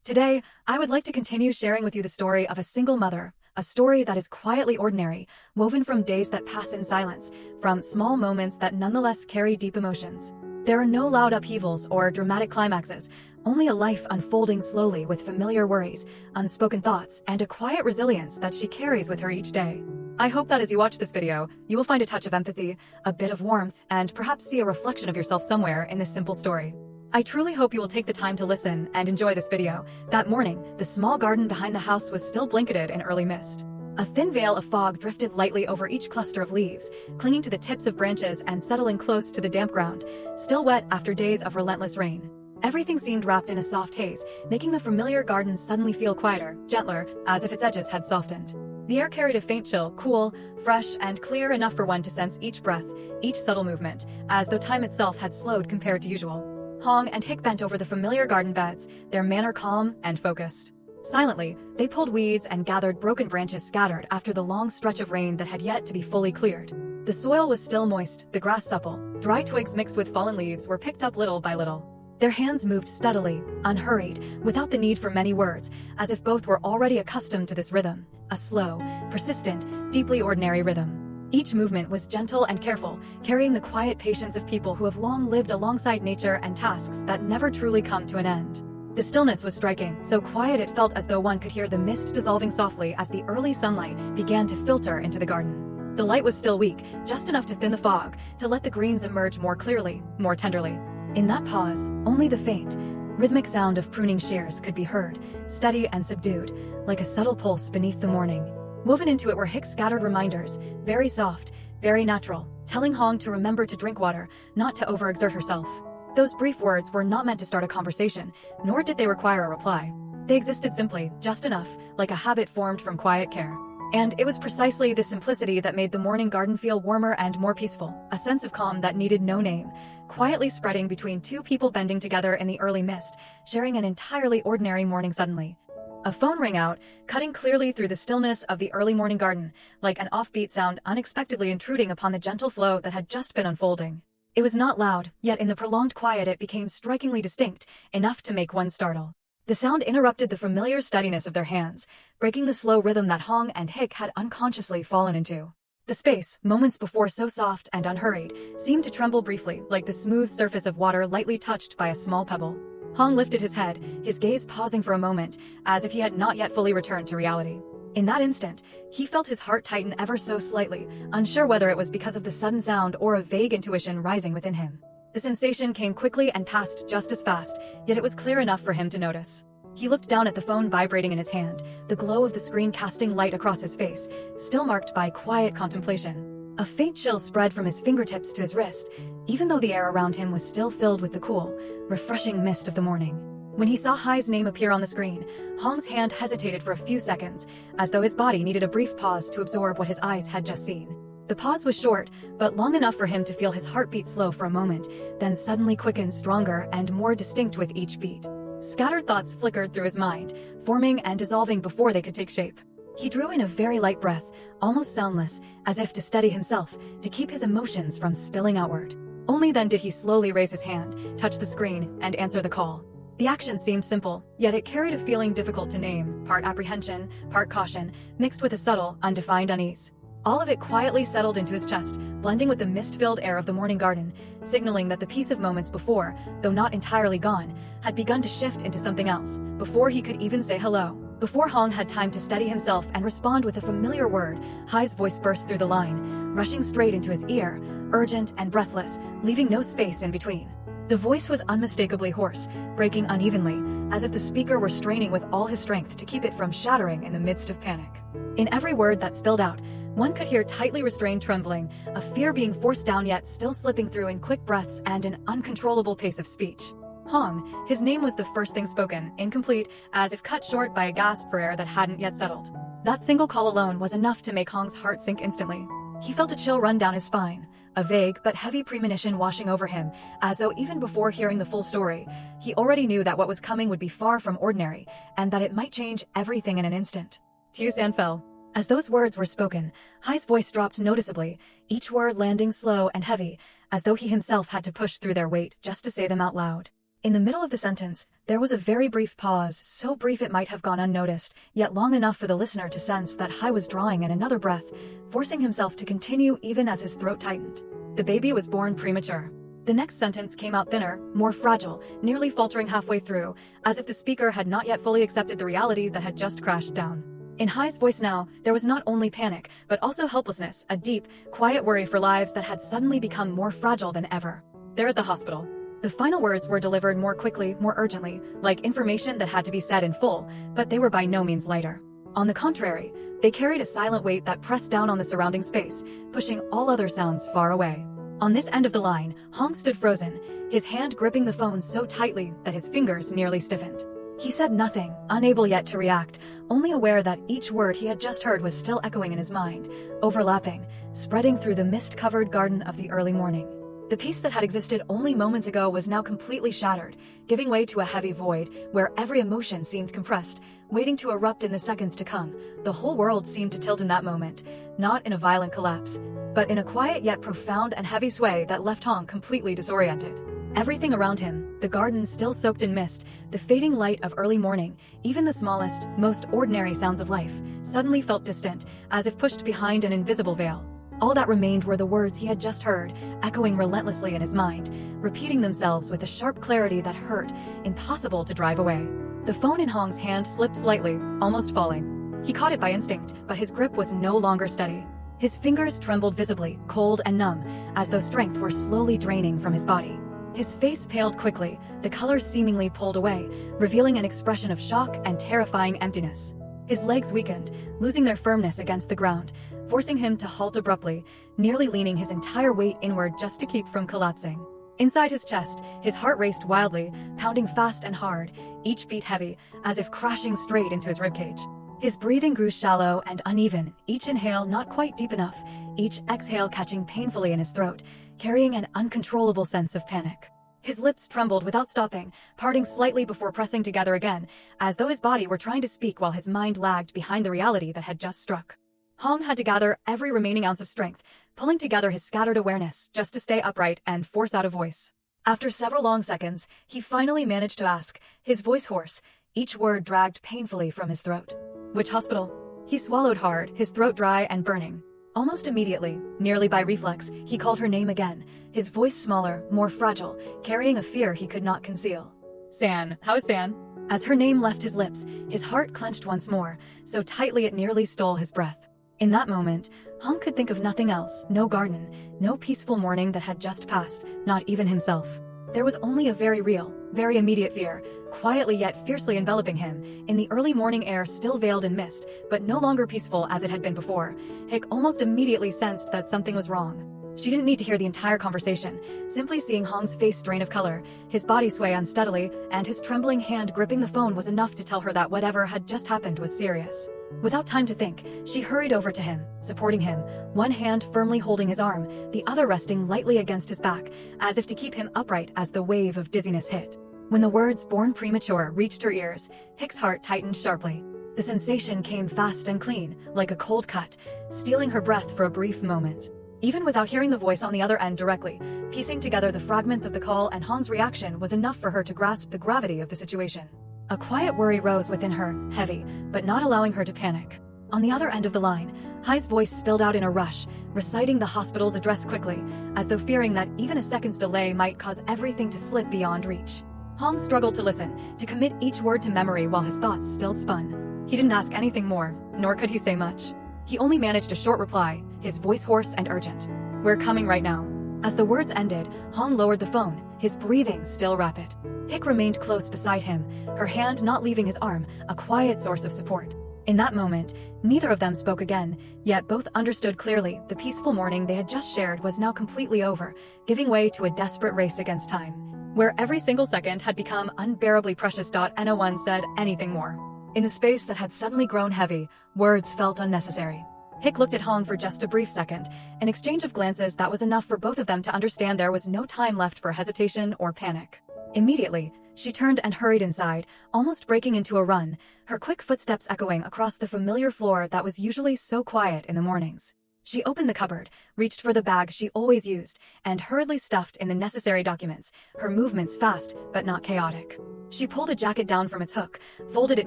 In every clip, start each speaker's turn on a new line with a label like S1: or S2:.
S1: Today, I would like to continue sharing with you the story of a single mother, a story that is quietly ordinary, woven from days that pass in silence, from small moments that nonetheless carry deep emotions. There are no loud upheavals or dramatic climaxes, only a life unfolding slowly with familiar worries, unspoken thoughts, and a quiet resilience that she carries with her each day. I hope that as you watch this video, you will find a touch of empathy, a bit of warmth, and perhaps see a reflection of yourself somewhere in this simple story. I truly hope you will take the time to listen and enjoy this video. That morning, the small garden behind the house was still blanketed in early mist. A thin veil of fog drifted lightly over each cluster of leaves, clinging to the tips of branches and settling close to the damp ground, still wet after days of relentless rain. Everything seemed wrapped in a soft haze, making the familiar garden suddenly feel quieter, gentler, as if its edges had softened. The air carried a faint chill, cool, fresh, and clear enough for one to sense each breath, each subtle movement, as though time itself had slowed compared to usual. Hong and Hick bent over the familiar garden beds, their manner calm and focused. Silently, they pulled weeds and gathered broken branches scattered after the long stretch of rain that had yet to be fully cleared. The soil was still moist, the grass supple. Dry twigs mixed with fallen leaves were picked up little by little. Their hands moved steadily, unhurried, without the need for many words, as if both were already accustomed to this rhythm, a slow, persistent, deeply ordinary rhythm. Each movement was gentle and careful, carrying the quiet patience of people who have long lived alongside nature and tasks that never truly come to an end. The stillness was striking, so quiet it felt as though one could hear the mist dissolving softly as the early sunlight began to filter into the garden. The light was still weak, just enough to thin the fog, to let the greens emerge more clearly, more tenderly. In that pause, only the faint, rhythmic sound of pruning shears could be heard, steady and subdued, like a subtle pulse beneath the morning. Woven into it were Hick's scattered reminders, very soft, very natural, telling Hong to remember to drink water, not to overexert herself. Those brief words were not meant to start a conversation, nor did they require a reply. They existed simply, just enough, like a habit formed from quiet care. And it was precisely this simplicity that made the morning garden feel warmer and more peaceful, a sense of calm that needed no name, quietly spreading between two people bending together in the early mist, sharing an entirely ordinary morning suddenly. A phone rang out, cutting clearly through the stillness of the early morning garden, like an offbeat sound unexpectedly intruding upon the gentle flow that had just been unfolding. It was not loud, yet in the prolonged quiet it became strikingly distinct, enough to make one startle. The sound interrupted the familiar steadiness of their hands, breaking the slow rhythm that Hong and Hick had unconsciously fallen into. The space, moments before so soft and unhurried, seemed to tremble briefly, like the smooth surface of water lightly touched by a small pebble. Hong lifted his head, his gaze pausing for a moment, as if he had not yet fully returned to reality. In that instant, he felt his heart tighten ever so slightly, unsure whether it was because of the sudden sound or a vague intuition rising within him. The sensation came quickly and passed just as fast, yet it was clear enough for him to notice. He looked down at the phone vibrating in his hand, the glow of the screen casting light across his face, still marked by quiet contemplation. A faint chill spread from his fingertips to his wrist, even though the air around him was still filled with the cool, refreshing mist of the morning. When he saw Hai's name appear on the screen, Hong's hand hesitated for a few seconds, as though his body needed a brief pause to absorb what his eyes had just seen. The pause was short, but long enough for him to feel his heartbeat slow for a moment, then suddenly quicken stronger and more distinct with each beat. Scattered thoughts flickered through his mind, forming and dissolving before they could take shape. He drew in a very light breath, almost soundless, as if to steady himself, to keep his emotions from spilling outward. Only then did he slowly raise his hand, touch the screen, and answer the call. The action seemed simple, yet it carried a feeling difficult to name, part apprehension, part caution, mixed with a subtle, undefined unease. All of it quietly settled into his chest, blending with the mist-filled air of the morning garden, signaling that the peace of moments before, though not entirely gone, had begun to shift into something else, before he could even say hello. Before Hong had time to steady himself and respond with a familiar word, Hai's voice burst through the line, rushing straight into his ear, urgent and breathless, leaving no space in between. The voice was unmistakably hoarse, breaking unevenly, as if the speaker were straining with all his strength to keep it from shattering in the midst of panic. In every word that spilled out, one could hear tightly restrained trembling, a fear being forced down yet still slipping through in quick breaths and an uncontrollable pace of speech. Hong, his name was the first thing spoken, incomplete, as if cut short by a gasp for air that hadn't yet settled. That single call alone was enough to make Hong's heart sink instantly. He felt a chill run down his spine, a vague but heavy premonition washing over him, as though even before hearing the full story, he already knew that what was coming would be far from ordinary, and that it might change everything in an instant. Tiu-san fell. As those words were spoken, Hai's voice dropped noticeably, each word landing slow and heavy, as though he himself had to push through their weight just to say them out loud. In the middle of the sentence, there was a very brief pause, so brief it might have gone unnoticed, yet long enough for the listener to sense that Hai was drawing in another breath, forcing himself to continue even as his throat tightened. The baby was born premature. The next sentence came out thinner, more fragile, nearly faltering halfway through, as if the speaker had not yet fully accepted the reality that had just crashed down. In Hai's voice now, there was not only panic, but also helplessness, a deep, quiet worry for lives that had suddenly become more fragile than ever. They're at the hospital. The final words were delivered more quickly, more urgently, like information that had to be said in full, but they were by no means lighter. On the contrary, they carried a silent weight that pressed down on the surrounding space, pushing all other sounds far away. On this end of the line, Hong stood frozen, his hand gripping the phone so tightly that his fingers nearly stiffened. He said nothing, unable yet to react, only aware that each word he had just heard was still echoing in his mind, overlapping, spreading through the mist-covered garden of the early morning. The peace that had existed only moments ago was now completely shattered, giving way to a heavy void where every emotion seemed compressed, waiting to erupt in the seconds to come. The whole world seemed to tilt in that moment, not in a violent collapse, but in a quiet yet profound and heavy sway that left Hong completely disoriented. Everything around him, the garden still soaked in mist, the fading light of early morning, even the smallest, most ordinary sounds of life, suddenly felt distant, as if pushed behind an invisible veil. All that remained were the words he had just heard, echoing relentlessly in his mind, repeating themselves with a sharp clarity that hurt, impossible to drive away. The phone in Hong's hand slipped slightly, almost falling. He caught it by instinct, but his grip was no longer steady. His fingers trembled visibly, cold and numb, as though strength were slowly draining from his body. His face paled quickly, the color seemingly pulled away, revealing an expression of shock and terrifying emptiness. His legs weakened, losing their firmness against the ground, forcing him to halt abruptly, nearly leaning his entire weight inward just to keep from collapsing. Inside his chest, his heart raced wildly, pounding fast and hard, each beat heavy, as if crashing straight into his ribcage. His breathing grew shallow and uneven, each inhale not quite deep enough, each exhale catching painfully in his throat, carrying an uncontrollable sense of panic. His lips trembled without stopping, parting slightly before pressing together again, as though his body were trying to speak while his mind lagged behind the reality that had just struck. Hong had to gather every remaining ounce of strength, pulling together his scattered awareness just to stay upright and force out a voice. After several long seconds, he finally managed to ask, his voice hoarse, each word dragged painfully from his throat. "Which hospital?" He swallowed hard, his throat dry and burning. Almost immediately, nearly by reflex, he called her name again, his voice smaller, more fragile, carrying a fear he could not conceal. "San, how is San?" As her name left his lips, his heart clenched once more, so tightly it nearly stole his breath. In that moment, Hong could think of nothing else, no garden, no peaceful morning that had just passed, not even himself. There was only a very real, very immediate fear, quietly yet fiercely enveloping him, in the early morning air still veiled in mist, but no longer peaceful as it had been before. Hick almost immediately sensed that something was wrong. She didn't need to hear the entire conversation, simply seeing Hong's face drain of color, his body sway unsteadily, and his trembling hand gripping the phone was enough to tell her that whatever had just happened was serious. Without time to think, she hurried over to him, supporting him, one hand firmly holding his arm, the other resting lightly against his back, as if to keep him upright as the wave of dizziness hit. When the words "born premature" reached her ears, Hick's heart tightened sharply. The sensation came fast and clean, like a cold cut, stealing her breath for a brief moment. Even without hearing the voice on the other end directly, piecing together the fragments of the call and Hong's reaction was enough for her to grasp the gravity of the situation. A quiet worry rose within her, heavy, but not allowing her to panic. On the other end of the line, Hai's voice spilled out in a rush, reciting the hospital's address quickly, as though fearing that even a second's delay might cause everything to slip beyond reach. Hong struggled to listen, to commit each word to memory while his thoughts still spun. He didn't ask anything more, nor could he say much. He only managed a short reply, his voice hoarse and urgent. "We're coming right now." As the words ended, Hong lowered the phone, his breathing still rapid. Hick remained close beside him, her hand not leaving his arm, a quiet source of support. In that moment, neither of them spoke again, yet both understood clearly the peaceful morning they had just shared was now completely over, giving way to a desperate race against time, where every single second had become unbearably precious. No one said anything more. In the space that had suddenly grown heavy, words felt unnecessary. Hick looked at Hong for just a brief second, an exchange of glances that was enough for both of them to understand there was no time left for hesitation or panic. Immediately, she turned and hurried inside, almost breaking into a run, her quick footsteps echoing across the familiar floor that was usually so quiet in the mornings. She opened the cupboard, reached for the bag she always used, and hurriedly stuffed in the necessary documents, her movements fast but not chaotic. She pulled a jacket down from its hook, folded it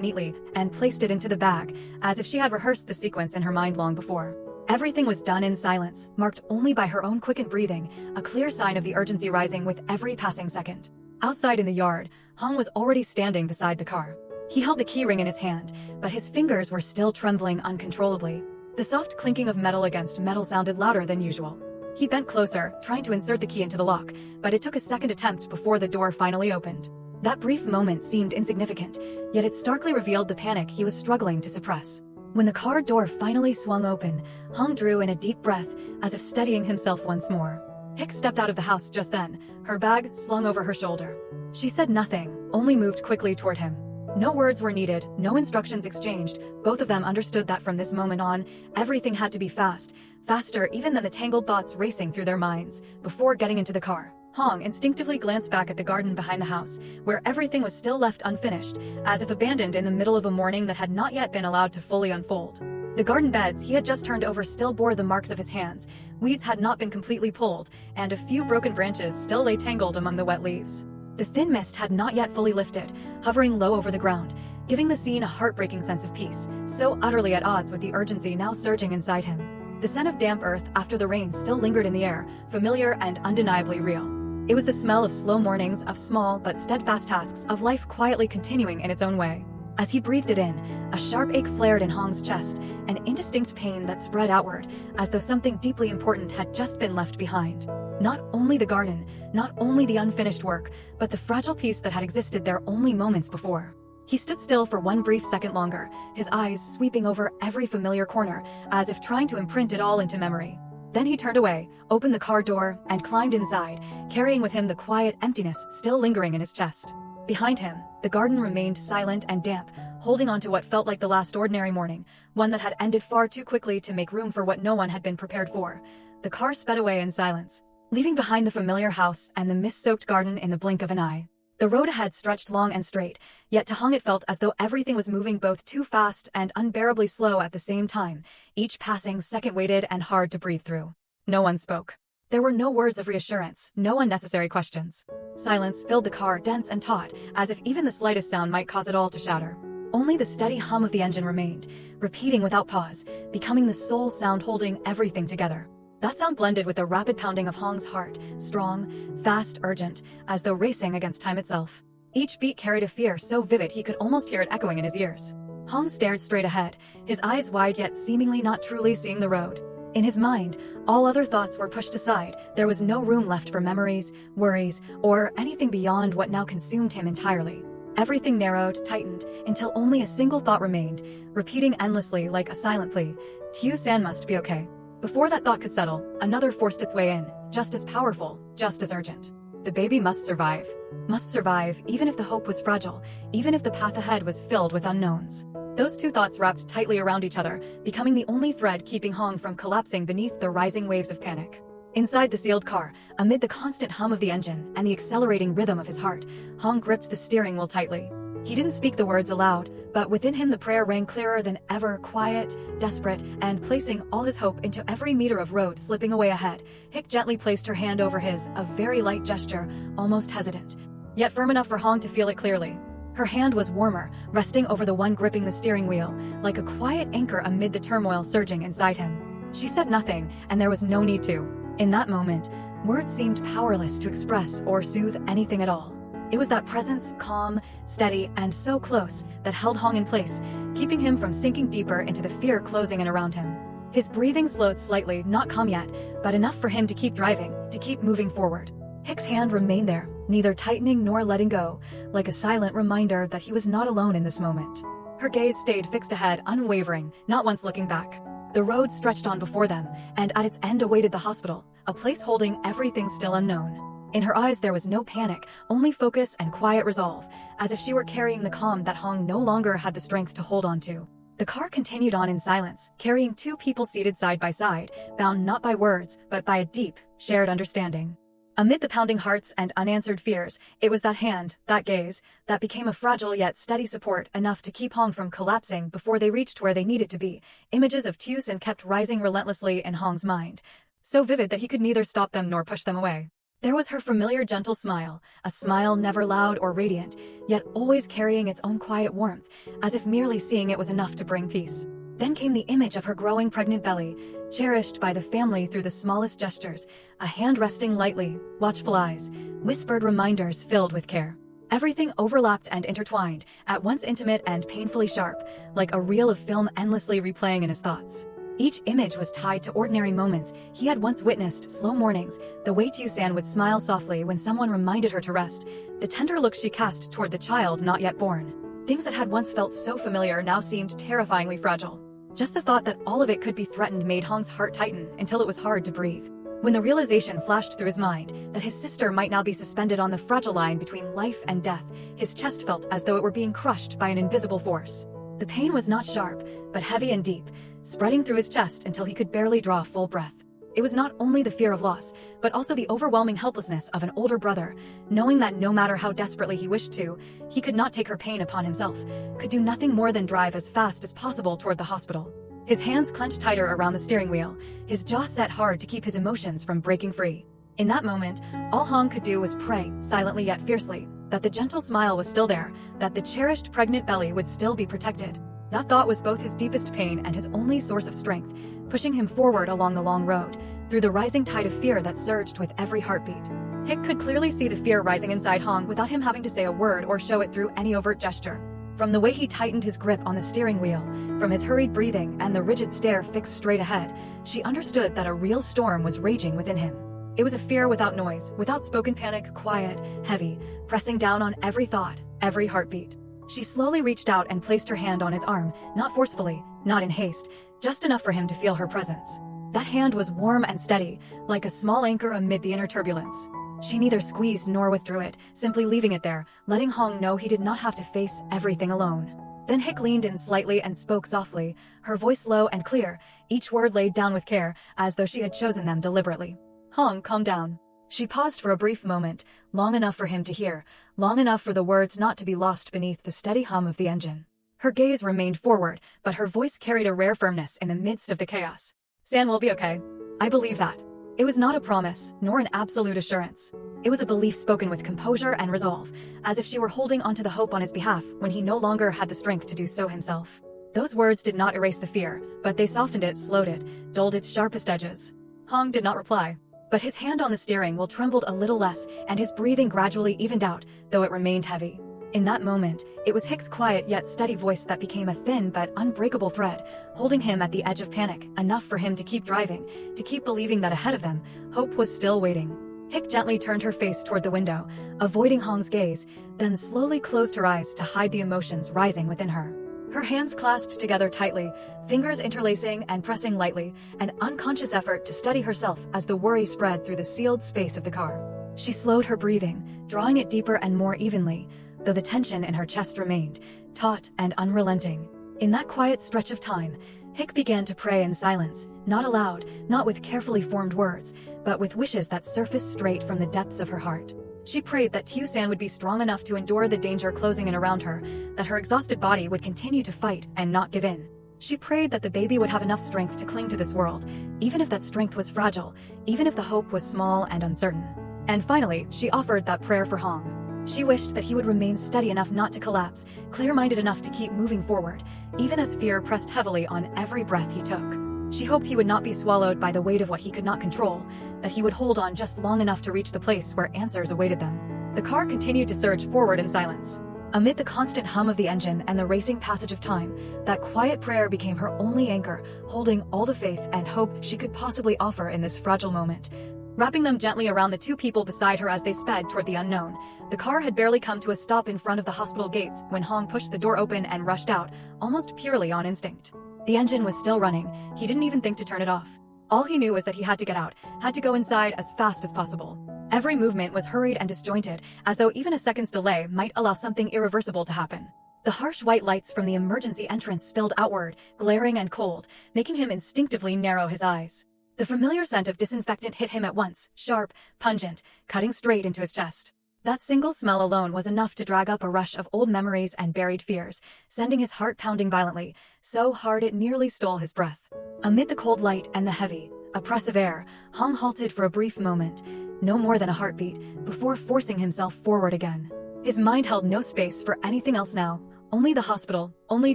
S1: neatly, and placed it into the bag, as if she had rehearsed the sequence in her mind long before. Everything was done in silence, marked only by her own quickened breathing, a clear sign of the urgency rising with every passing second. Outside in the yard, Hong was already standing beside the car. He held the key ring in his hand, but his fingers were still trembling uncontrollably. The soft clinking of metal against metal sounded louder than usual. He bent closer, trying to insert the key into the lock, but it took a second attempt before the door finally opened. That brief moment seemed insignificant, yet it starkly revealed the panic he was struggling to suppress. When the car door finally swung open, Hong drew in a deep breath, as if steadying himself once more. Hicks stepped out of the house just then, her bag slung over her shoulder. She said nothing, only moved quickly toward him. No words were needed, no instructions exchanged. Both of them understood that from this moment on, everything had to be fast, faster even than the tangled thoughts racing through their minds, before getting into the car. Hong instinctively glanced back at the garden behind the house, where everything was still left unfinished, as if abandoned in the middle of a morning that had not yet been allowed to fully unfold. The garden beds he had just turned over still bore the marks of his hands, weeds had not been completely pulled, and a few broken branches still lay tangled among the wet leaves. The thin mist had not yet fully lifted, hovering low over the ground, giving the scene a heartbreaking sense of peace, so utterly at odds with the urgency now surging inside him. The scent of damp earth after the rain still lingered in the air, familiar and undeniably real. It was the smell of slow mornings, of small but steadfast tasks, of life quietly continuing in its own way. As he breathed it in, a sharp ache flared in Hong's chest, an indistinct pain that spread outward, as though something deeply important had just been left behind. Not only the garden, not only the unfinished work, but the fragile piece that had existed there only moments before. He stood still for one brief second longer, his eyes sweeping over every familiar corner, as if trying to imprint it all into memory. Then he turned away, opened the car door, and climbed inside, carrying with him the quiet emptiness still lingering in his chest. Behind him, the garden remained silent and damp, holding on to what felt like the last ordinary morning, one that had ended far too quickly to make room for what no one had been prepared for. The car sped away in silence, leaving behind the familiar house and the mist-soaked garden in the blink of an eye. The road ahead stretched long and straight, yet to Hong it felt as though everything was moving both too fast and unbearably slow at the same time, each passing second weighted and hard to breathe through. No one spoke. There were no words of reassurance, no unnecessary questions. Silence filled the car, dense and taut, as if even the slightest sound might cause it all to shatter. Only the steady hum of the engine remained, repeating without pause, becoming the sole sound holding everything together. That sound blended with the rapid pounding of Hong's heart, strong, fast, urgent, as though racing against time itself. Each beat carried a fear so vivid he could almost hear it echoing in his ears. Hong stared straight ahead, his eyes wide yet seemingly not truly seeing the road. In his mind, all other thoughts were pushed aside. There was no room left for memories, worries, or anything beyond what now consumed him entirely. Everything narrowed, tightened, until only a single thought remained, repeating endlessly like a silent plea. Tio-san must be okay. Before that thought could settle, another forced its way in, just as powerful, just as urgent. The baby must survive. Must survive, even if the hope was fragile, even if the path ahead was filled with unknowns. Those two thoughts wrapped tightly around each other, becoming the only thread keeping Hong from collapsing beneath the rising waves of panic. Inside the sealed car, amid the constant hum of the engine and the accelerating rhythm of his heart, Hong gripped the steering wheel tightly. He didn't speak the words aloud, but within him the prayer rang clearer than ever, quiet, desperate, and placing all his hope into every meter of road slipping away ahead. Hick gently placed her hand over his, a very light gesture, almost hesitant, yet firm enough for Hong to feel it clearly. Her hand was warmer, resting over the one gripping the steering wheel, like a quiet anchor amid the turmoil surging inside him. She said nothing, and there was no need to. In that moment, words seemed powerless to express or soothe anything at all. It was that presence, calm, steady, and so close, that held Hong in place, keeping him from sinking deeper into the fear closing in around him. His breathing slowed slightly, not calm yet, but enough for him to keep driving, to keep moving forward. Hick's hand remained there, neither tightening nor letting go, like a silent reminder that he was not alone in this moment. Her gaze stayed fixed ahead, unwavering, not once looking back. The road stretched on before them, and at its end awaited the hospital, a place holding everything still unknown. In her eyes there was no panic, only focus and quiet resolve, as if she were carrying the calm that Hong no longer had the strength to hold on to. The car continued on in silence, carrying two people seated side by side, bound not by words, but by a deep, shared understanding. Amid the pounding hearts and unanswered fears, it was that hand, that gaze, that became a fragile yet steady support enough to keep Hong from collapsing before they reached where they needed to be. Images of Tusen kept rising relentlessly in Hong's mind, so vivid that he could neither stop them nor push them away. There was her familiar gentle smile, a smile never loud or radiant, yet always carrying its own quiet warmth, as if merely seeing it was enough to bring peace. Then came the image of her growing pregnant belly, cherished by the family through the smallest gestures, a hand resting lightly, watchful eyes, whispered reminders filled with care. Everything overlapped and intertwined, at once intimate and painfully sharp, like a reel of film endlessly replaying in his thoughts. Each image was tied to ordinary moments he had once witnessed: slow mornings, the way Tusen would smile softly when someone reminded her to rest, the tender look she cast toward the child not yet born. Things that had once felt so familiar now seemed terrifyingly fragile. Just the thought that all of it could be threatened made Hong's heart tighten until it was hard to breathe. When the realization flashed through his mind that his sister might now be suspended on the fragile line between life and death, his chest felt as though it were being crushed by an invisible force. The pain was not sharp, but heavy and deep, spreading through his chest until he could barely draw a full breath. It was not only the fear of loss, but also the overwhelming helplessness of an older brother, knowing that no matter how desperately he wished to, he could not take her pain upon himself, could do nothing more than drive as fast as possible toward the hospital. His hands clenched tighter around the steering wheel, his jaw set hard to keep his emotions from breaking free. In that moment, all Hong could do was pray, silently yet fiercely, that the gentle smile was still there, that the cherished pregnant belly would still be protected. That thought was both his deepest pain and his only source of strength, pushing him forward along the long road, through the rising tide of fear that surged with every heartbeat. Hick could clearly see the fear rising inside Hong without him having to say a word or show it through any overt gesture. From the way he tightened his grip on the steering wheel, from his hurried breathing and the rigid stare fixed straight ahead, she understood that a real storm was raging within him. It was a fear without noise, without spoken panic, quiet, heavy, pressing down on every thought, every heartbeat. She slowly reached out and placed her hand on his arm, not forcefully, not in haste, just enough for him to feel her presence. That hand was warm and steady, like a small anchor amid the inner turbulence. She neither squeezed nor withdrew it, simply leaving it there, letting Hong know he did not have to face everything alone. Then Hick leaned in slightly and spoke softly, her voice low and clear, each word laid down with care, as though she had chosen them deliberately. "Hong, calm down." She paused for a brief moment, long enough for him to hear, long enough for the words not to be lost beneath the steady hum of the engine. Her gaze remained forward, but her voice carried a rare firmness in the midst of the chaos. "San will be okay. I believe that." It was not a promise, nor an absolute assurance. It was a belief spoken with composure and resolve, as if she were holding onto the hope on his behalf when he no longer had the strength to do so himself. Those words did not erase the fear, but they softened it, slowed it, dulled its sharpest edges. Hong did not reply, but his hand on the steering wheel trembled a little less, and his breathing gradually evened out, though it remained heavy. In that moment, it was Hick's quiet yet steady voice that became a thin but unbreakable thread, holding him at the edge of panic, enough for him to keep driving, to keep believing that ahead of them, hope was still waiting. Hick gently turned her face toward the window, avoiding Hong's gaze, then slowly closed her eyes to hide the emotions rising within her. Her hands clasped together tightly, fingers interlacing and pressing lightly, an unconscious effort to steady herself as the worry spread through the sealed space of the car. She slowed her breathing, drawing it deeper and more evenly, though the tension in her chest remained, taut and unrelenting. In that quiet stretch of time, Hick began to pray in silence, not aloud, not with carefully formed words, but with wishes that surfaced straight from the depths of her heart. She prayed that Tusen would be strong enough to endure the danger closing in around her, that her exhausted body would continue to fight and not give in. She prayed that the baby would have enough strength to cling to this world, even if that strength was fragile, even if the hope was small and uncertain. And finally, she offered that prayer for Hong. She wished that he would remain steady enough not to collapse, clear-minded enough to keep moving forward, even as fear pressed heavily on every breath he took. She hoped he would not be swallowed by the weight of what he could not control, that he would hold on just long enough to reach the place where answers awaited them. The car continued to surge forward in silence. Amid the constant hum of the engine and the racing passage of time, that quiet prayer became her only anchor, holding all the faith and hope she could possibly offer in this fragile moment. Wrapping them gently around the two people beside her as they sped toward the unknown. The car had barely come to a stop in front of the hospital gates when Hong pushed the door open and rushed out, almost purely on instinct. The engine was still running, he didn't even think to turn it off. All he knew was that he had to get out, had to go inside as fast as possible. Every movement was hurried and disjointed, as though even a second's delay might allow something irreversible to happen. The harsh white lights from the emergency entrance spilled outward, glaring and cold, making him instinctively narrow his eyes. The familiar scent of disinfectant hit him at once, sharp, pungent, cutting straight into his chest. That single smell alone was enough to drag up a rush of old memories and buried fears, sending his heart pounding violently, so hard it nearly stole his breath. Amid the cold light and the heavy, oppressive air, Hong halted for a brief moment, no more than a heartbeat, before forcing himself forward again. His mind held no space for anything else now, only the hospital, only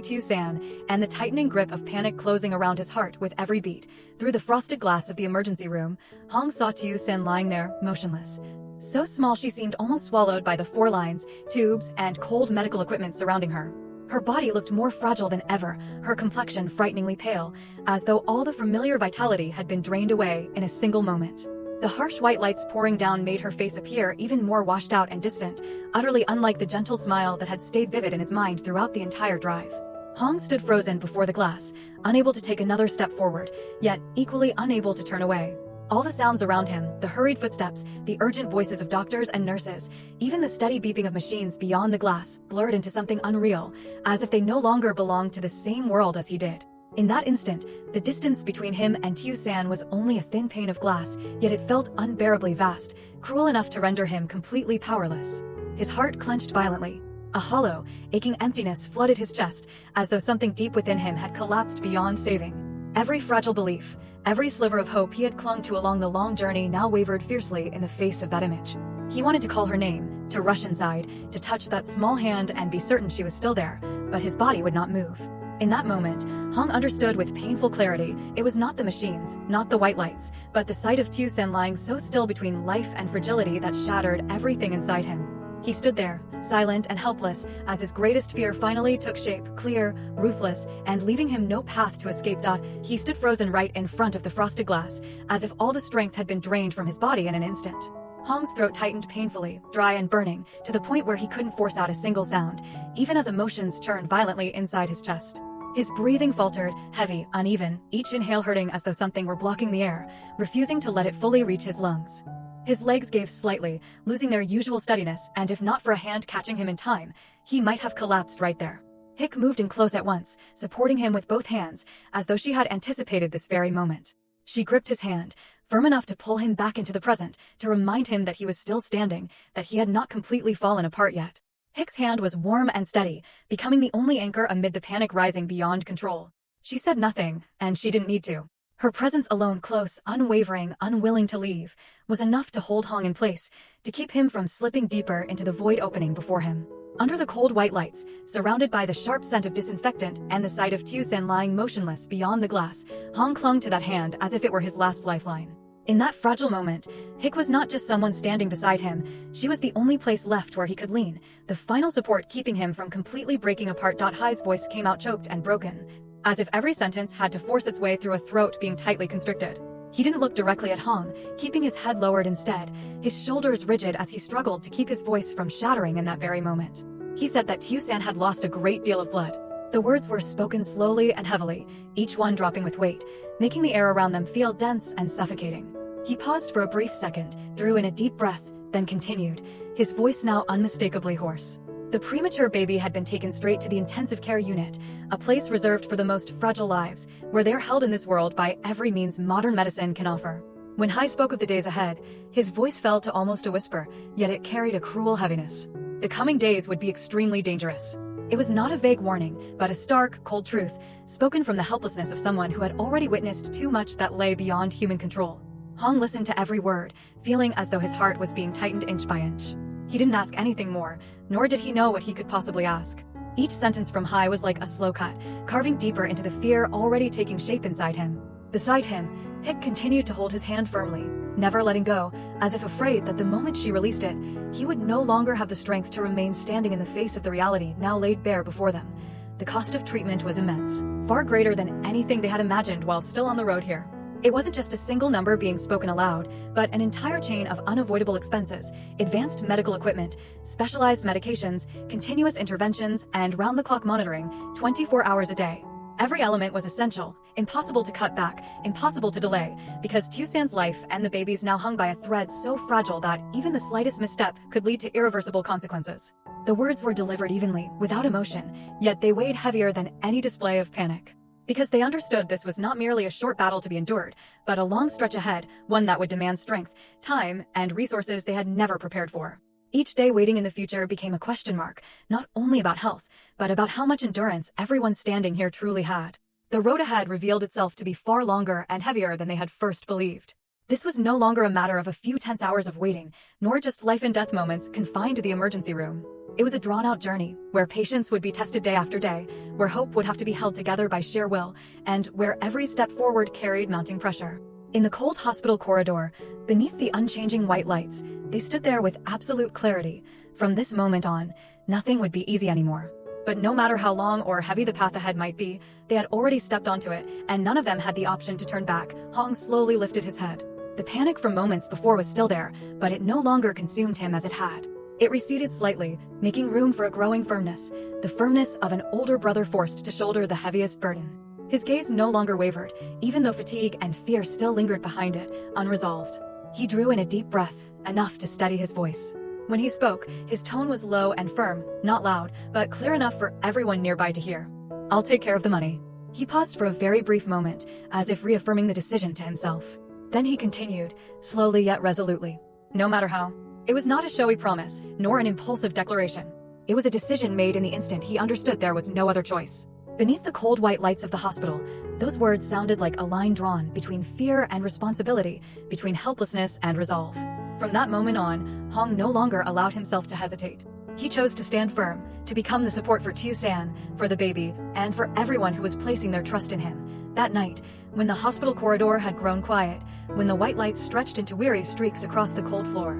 S1: Tiu-san, and the tightening grip of panic closing around his heart with every beat. Through the frosted glass of the emergency room, Hong saw Tiu-san lying there, motionless. So small she seemed almost swallowed by the 4 lines, tubes, and cold medical equipment surrounding her. Her body looked more fragile than ever, her complexion frighteningly pale, as though all the familiar vitality had been drained away in a single moment. The harsh white lights pouring down made her face appear even more washed out and distant, utterly unlike the gentle smile that had stayed vivid in his mind throughout the entire drive. Hong stood frozen before the glass, unable to take another step forward, yet equally unable to turn away. All the sounds around him, the hurried footsteps, the urgent voices of doctors and nurses, even the steady beeping of machines beyond the glass, blurred into something unreal, as if they no longer belonged to the same world as he did. In that instant, the distance between him and Tiu-san was only a thin pane of glass, yet it felt unbearably vast, cruel enough to render him completely powerless. His heart clenched violently. A hollow, aching emptiness flooded his chest, as though something deep within him had collapsed beyond saving. Every fragile belief, every sliver of hope he had clung to along the long journey now wavered fiercely in the face of that image. He wanted to call her name, to rush inside, to touch that small hand and be certain she was still there, but his body would not move. In that moment, Hong understood with painful clarity it was not the machines, not the white lights, but the sight of Tiu-san lying so still between life and fragility that shattered everything inside him. He stood there, silent and helpless, as his greatest fear finally took shape, clear, ruthless, and leaving him no path to escape. He stood frozen right in front of the frosted glass, as if all the strength had been drained from his body in an instant. Hong's throat tightened painfully, dry and burning, to the point where he couldn't force out a single sound, even as emotions churned violently inside his chest. His breathing faltered, heavy, uneven, each inhale hurting as though something were blocking the air, refusing to let it fully reach his lungs. His legs gave slightly, losing their usual steadiness, and if not for a hand catching him in time, he might have collapsed right there. Hick moved in close at once, supporting him with both hands, as though she had anticipated this very moment. She gripped his hand, firm enough to pull him back into the present, to remind him that he was still standing, that he had not completely fallen apart yet. Hick's hand was warm and steady, becoming the only anchor amid the panic rising beyond control. She said nothing, and she didn't need to. Her presence alone, close, unwavering, unwilling to leave, was enough to hold Hong in place, to keep him from slipping deeper into the void opening before him. Under the cold white lights, surrounded by the sharp scent of disinfectant and the sight of Tiu-san lying motionless beyond the glass, Hong clung to that hand as if it were his last lifeline. In that fragile moment, Hick was not just someone standing beside him, she was the only place left where he could lean, the final support keeping him from completely breaking apart. Hai's voice came out choked and broken, as if every sentence had to force its way through a throat being tightly constricted. He didn't look directly at Hong, keeping his head lowered instead, his shoulders rigid as he struggled to keep his voice from shattering in that very moment. He said that Tiu-san had lost a great deal of blood. The words were spoken slowly and heavily, each one dropping with weight, making the air around them feel dense and suffocating. He paused for a brief second, drew in a deep breath, then continued, his voice now unmistakably hoarse. The premature baby had been taken straight to the intensive care unit, a place reserved for the most fragile lives, where they're held in this world by every means modern medicine can offer. When Hai spoke of the days ahead, his voice fell to almost a whisper, yet it carried a cruel heaviness. The coming days would be extremely dangerous. It was not a vague warning, but a stark, cold truth, spoken from the helplessness of someone who had already witnessed too much that lay beyond human control. Hong listened to every word, feeling as though his heart was being tightened inch by inch. He didn't ask anything more, nor did he know what he could possibly ask. Each sentence from Hai was like a slow cut, carving deeper into the fear already taking shape inside him. Beside him, Hick continued to hold his hand firmly, never letting go, as if afraid that the moment she released it, he would no longer have the strength to remain standing in the face of the reality now laid bare before them. The cost of treatment was immense, far greater than anything they had imagined while still on the road here. It wasn't just a single number being spoken aloud, but an entire chain of unavoidable expenses, advanced medical equipment, specialized medications, continuous interventions, and round-the-clock monitoring, 24 hours a day. Every element was essential, impossible to cut back, impossible to delay, because Tiu-san's life and the baby's now hung by a thread so fragile that even the slightest misstep could lead to irreversible consequences. The words were delivered evenly, without emotion, yet they weighed heavier than any display of panic. because they understood this was not merely a short battle to be endured, but a long stretch ahead, one that would demand strength, time, and resources they had never prepared for. Each day waiting in the future became a question mark, not only about health, but about how much endurance everyone standing here truly had. The road ahead revealed itself to be far longer and heavier than they had first believed. This was no longer a matter of a few tense hours of waiting, nor just life and death moments confined to the emergency room. It was a drawn-out journey, where patience would be tested day after day, where hope would have to be held together by sheer will, and where every step forward carried mounting pressure. In the cold hospital corridor, beneath the unchanging white lights, they stood there with absolute clarity. From this moment on, nothing would be easy anymore. But no matter how long or heavy the path ahead might be, they had already stepped onto it, and none of them had the option to turn back. Hong slowly lifted his head. The panic from moments before was still there, but it no longer consumed him as it had. It receded slightly, making room for a growing firmness, the firmness of an older brother forced to shoulder the heaviest burden. His gaze no longer wavered, even though fatigue and fear still lingered behind it, unresolved. He drew in a deep breath, enough to steady his voice. When he spoke, his tone was low and firm, not loud, but clear enough for everyone nearby to hear. "I'll take care of the money." He paused for a very brief moment, as if reaffirming the decision to himself. Then he continued, slowly yet resolutely. "No matter how." It was not a showy promise, nor an impulsive declaration. It was a decision made in the instant he understood there was no other choice. Beneath the cold white lights of the hospital, those words sounded like a line drawn between fear and responsibility, between helplessness and resolve. From that moment on, Hong no longer allowed himself to hesitate. He chose to stand firm, to become the support for Tu San, for the baby, and for everyone who was placing their trust in him. That night, when the hospital corridor had grown quiet, when the white lights stretched into weary streaks across the cold floor,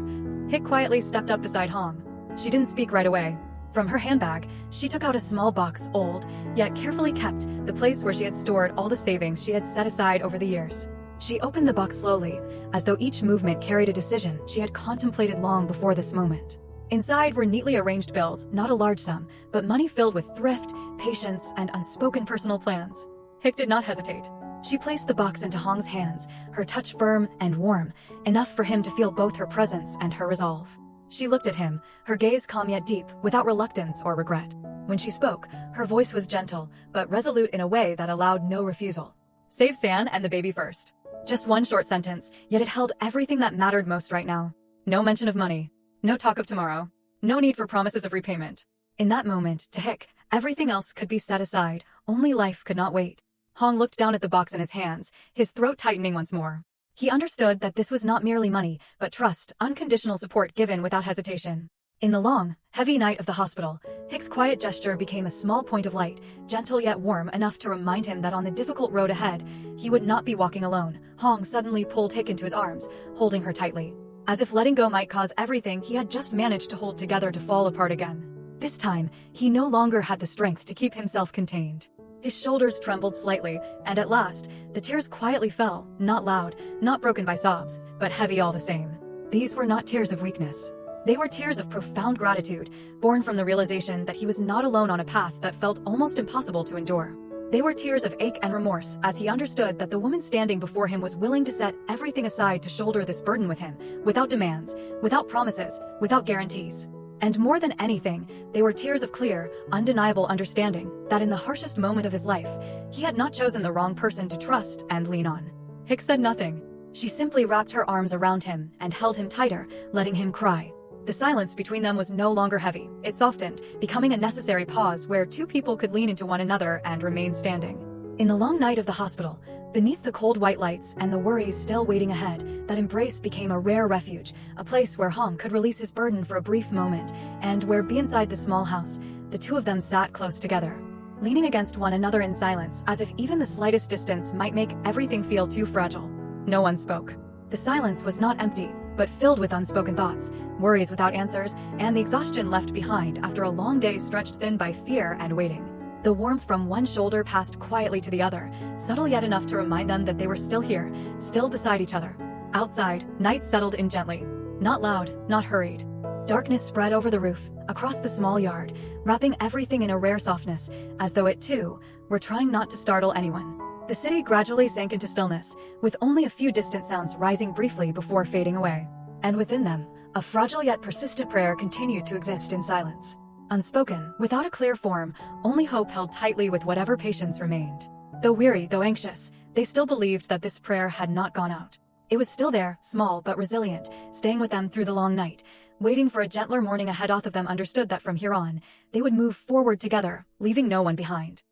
S1: Hick quietly stepped up beside Hong. She didn't speak right away. From her handbag, she took out a small box, old, yet carefully kept, the place where she had stored all the savings she had set aside over the years. She opened the box slowly, as though each movement carried a decision she had contemplated long before this moment. Inside were neatly arranged bills, not a large sum, but money filled with thrift, patience, and unspoken personal plans. Hick did not hesitate. She placed the box into Hong's hands, her touch firm and warm, enough for him to feel both her presence and her resolve. She looked at him, her gaze calm yet deep, without reluctance or regret. When she spoke, her voice was gentle, but resolute in a way that allowed no refusal. "Save San and the baby first." Just one short sentence, yet it held everything that mattered most right now. No mention of money. No talk of tomorrow. No need for promises of repayment. In that moment, to Hick, everything else could be set aside, only life could not wait. Hong looked down at the box in his hands, his throat tightening once more. He understood that this was not merely money, but trust, unconditional support given without hesitation. In the long, heavy night of the hospital, Hick's quiet gesture became a small point of light, gentle yet warm enough to remind him that on the difficult road ahead, he would not be walking alone. Hong suddenly pulled Hick into his arms, holding her tightly, as if letting go might cause everything he had just managed to hold together to fall apart again. This time, he no longer had the strength to keep himself contained. His shoulders trembled slightly, and at last, the tears quietly fell, not loud, not broken by sobs, but heavy all the same. These were not tears of weakness. They were tears of profound gratitude, born from the realization that he was not alone on a path that felt almost impossible to endure. They were tears of ache and remorse, as he understood that the woman standing before him was willing to set everything aside to shoulder this burden with him, without demands, without promises, without guarantees. And more than anything, they were tears of clear, undeniable understanding that in the harshest moment of his life, he had not chosen the wrong person to trust and lean on. Hick said nothing. She simply wrapped her arms around him and held him tighter, letting him cry. The silence between them was no longer heavy. It softened, becoming a necessary pause where two people could lean into one another and remain standing. In the long night of the hospital, beneath the cold white lights and the worries still waiting ahead, that embrace became a rare refuge, a place where Hong could release his burden for a brief moment, and where inside the small house, the two of them sat close together, leaning against one another in silence, as if even the slightest distance might make everything feel too fragile. No one spoke. The silence was not empty, but filled with unspoken thoughts, worries without answers, and the exhaustion left behind after a long day stretched thin by fear and waiting. The warmth from one shoulder passed quietly to the other, subtle yet enough to remind them that they were still here, still beside each other. Outside, night settled in gently. Not loud, not hurried. Darkness spread over the roof, across the small yard, wrapping everything in a rare softness, as though it too were trying not to startle anyone. The city gradually sank into stillness, with only a few distant sounds rising briefly before fading away. And within them, a fragile yet persistent prayer continued to exist in silence. Unspoken, without a clear form, only hope held tightly with whatever patience remained. Though weary, though anxious, they still believed that this prayer had not gone out. It was still there, small but resilient, staying with them through the long night, waiting for a gentler morning ahead. Both of them understood that from here on, they would move forward together, leaving no one behind.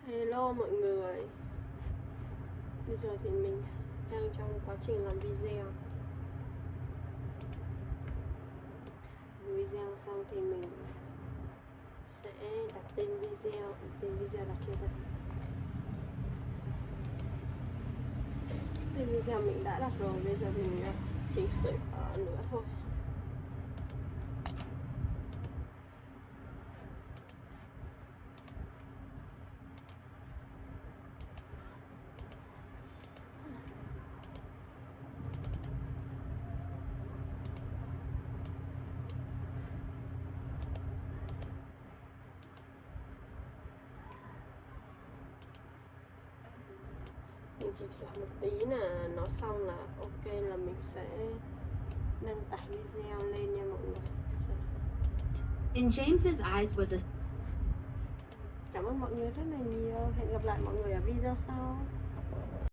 S2: Hello mọi người. Bây giờ thì mình đang trong quá trình làm video. Video xong thì mình sẽ đặt tên video. Tên video đặt chưa đây? Tên video mình đã đặt rồi, bây giờ mình chỉnh sửa nữa thôi. Mình chỉnh sửa một tí là nó xong là ok, là mình sẽ nâng tải video lên nha mọi người.
S3: In James's eyes was a...
S2: Cảm ơn mọi người rất là nhiều. Hẹn gặp lại mọi người ở video sau.